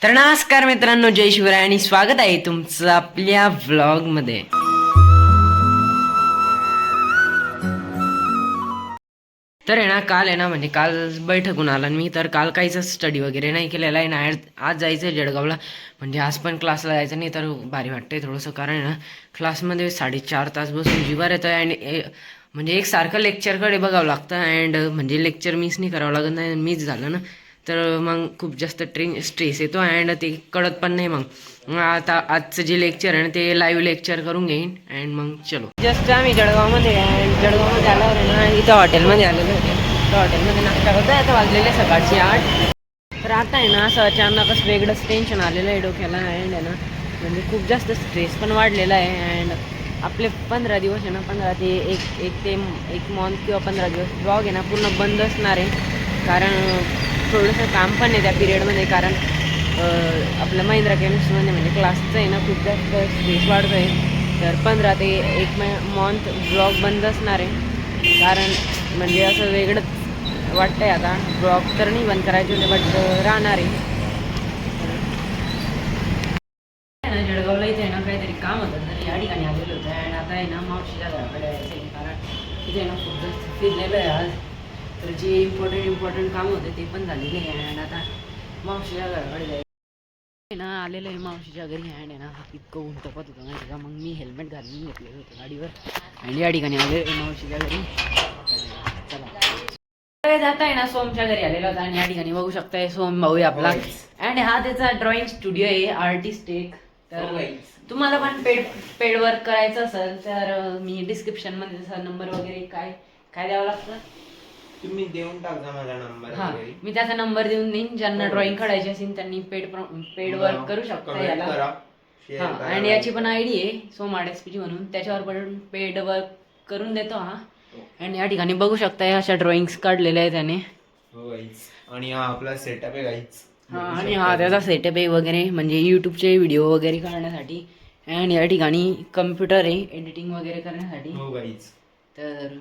तर नमस्कार मित्रांनो, जय शिवराय आणि स्वागत आहे तुमचं आपल्या व्लॉगमध्ये. तर आहे ना, काल आहे ना म्हणजे काल बैठकून आला मी. तर काल काहीच स्टडी वगैरे नाही केलेला आहे ना. आज जायचं आहे जळगावला. म्हणजे आज पण क्लासला जायचं नाही तर भारी वाटतंय थोडंसं. कारण आहे ना क्लासमध्ये 4.5 तास बसून जिवार येतं आणि म्हणजे एकसारखं लेक्चरकडे बघावं लागतं. अँड म्हणजे लेक्चर मिस नाही करावं लागत. नाही मिस झालं ना तर मग खूप जास्त स्ट्रेस येतो अँड ते कळत पण नाही. मग आता आजचं जे लेक्चर आहे ना ते लाईव्ह लेक्चर करून घेईन अँड मग चलो. जस्ट आम्ही जळगावमध्ये आल्यावर आहे ना इथं हॉटेलमध्ये आलेलो होते. तर हॉटेलमध्ये नाश्ता करतो. आता वाजलेले सकाळची 8. तर आता आहे ना असं अचानकच वेगळंच टेन्शन आलेलं आहे डोक्याला. अँड आहे ना म्हणजे खूप जास्त स्ट्रेस पण वाढलेला आहे. अँड आपले 15 दिवस आहे ना, 15 ते एक मंथ किंवा 15 दिवस ब्लॉग आहे ना पूर्ण बंद असणार आहे. कारण थोडंसं काम पण आहे त्या पिरियडमध्ये. कारण आपलं महिंद्रा केमिस्ट्रीमध्ये म्हणजे क्लासचं आहे ना खूप जास्त स्ट्रेस वाढतो आहे. तर 15 ते एक मंथ ब्लॉग बंद असणार आहे. कारण म्हणजे असं वेगळंच वाटतं आहे. आता ब्लॉग तर नाही बंद करायचे होते बट राहणार आहे. जळगावला इथे आहे ना काहीतरी काम होतं तर या ठिकाणी आलेलं होतं. अँड आता आहे ना मावशीच्या घराकडे यायचं आहे. कारण तिथे ना खूप जास्त फिरलेलं आहे आज. तर जे इम्पॉर्टंट काम होते ते पण झालेले आहे. अँड आता मावशीच्या घराकडे जायचं ना आलेलं आहे मावशीच्या घरी. अँड आहे ना इतकं ऊन तपत होतं माहिती का. मग मी हेल्मेट घालून घेतलेलं होतं गाडीवर आणि या ठिकाणी आले मावशीच्या घरी. चला जात आहे ना सोमच्या घरी आलेला होता आणि या ठिकाणी बघू शकताय सोम भाऊ आपला. अँड हा त्याचा ड्रॉइंग स्टुडिओ आहे, आर्टिस्ट एक. तर तुम्हाला पण पेड वर्क करायचं असेल तर मी डिस्क्रिप्शन मध्ये त्याचा नंबर वगैरे काय काय द्यावं लागतं तुम्ही देऊन टाका माझा नंबर. हा, मी त्याचा नंबर देऊन देईन. ज्यांना ड्रॉइंग काढायची असेल त्यांनी पेड वर्क करू शकता याला. हा, आणि याची पण आयडी आहे सोमाडेसपीची म्हणून, त्याच्यावर पण पेड वर्क करून देतो हा. आणि या ठिकाणी बघू शकता अशा ड्रॉइंग्स काढलेल्या आहे त्याने. आणि हा आपला सेटअप आहे गाईज. हा, आणि हा त्याचा सेटअप आहे वगैरे म्हणजे यूट्यूबचे व्हिडिओ वगैरे काढण्यासाठी. अँड या ठिकाणी कम्प्युटर आहे एडिटिंग वगैरे करण्यासाठी. हो गाईज. तर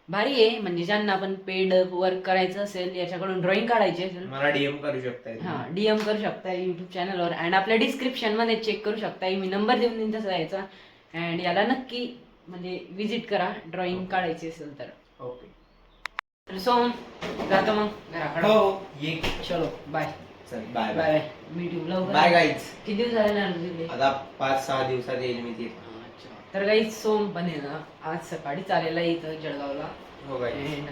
भारी आहे. म्हणजे ज्यांना पण पेड वर्क करायचं असेल, याच्याकडून ड्रॉइंग काढायची असेल, मला डीएम करू शकताय. हा, डीएम करू शकता युट्यूब चॅनलवर. अँड आपल्या डिस्क्रिप्शन मध्ये चेक करू शकता, मी नंबर देऊन देईन तसा यायचा. अँड याला नक्की म्हणजे विजिट करा ड्रॉइंग काढायची असेल तर. ओके, तर सोम जातो मग घराकडे. हो ये. चलो बाय. चल बाय बाय. मी ट्यूबला बाय गाईज. किती दिवस झाले ना आता 5-6 दिवसात येईल मी ते. तर काही सोम पण आहे ना आज सकाळी चालेला इथं जळगावला. हो गाईज.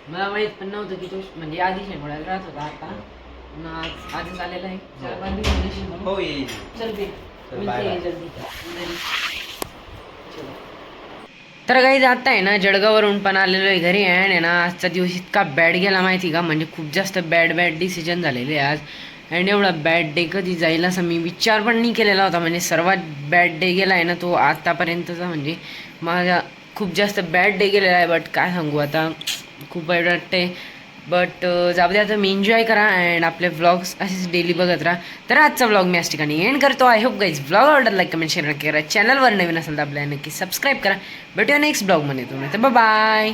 मला माहित पण नव्हतं की तो म्हणजे आधी शेंगोळ्याला राहत होता. आता आज आलेला आहे. 4-5 दिवस. हो येईल. चल बे, बाय बाय. जल्दी. तर काही जात आहे ना जळगाववरून पण आलेलो आहे घरी. अँड आहे ना आजचा दिवस इतका बॅड गेला माहिती का. म्हणजे खूप जास्त बॅड डिसिजन झालेले आज. अँड एवढा बॅड डे कधी जाईल असं मी विचार पण नाही केलेला होता. म्हणजे सर्वात बॅड डे गेला आहे ना तो आतापर्यंतचा. म्हणजे माझा खूप जास्त बॅड डे गेलेला आहे. बट काय सांगू आता, खूप वाईट वाटते. बट जाऊ द्या, आता मी एन्जॉय करा अँड आपले व्लॉग्स असेच डेली बघत राहा. तर आजचा व्लॉग मी याच ठिकाणी एंड करतो. आय होप गाईज व्लॉग आवडला, लाईक कमेंट शेअर नक्की करा. चॅनलवर नवीन असेल तर आपल्याला नक्की सबस्क्राईब करा. भेटूया नेक्स्ट ब्लॉगमध्ये. तुम्ही तर बाय.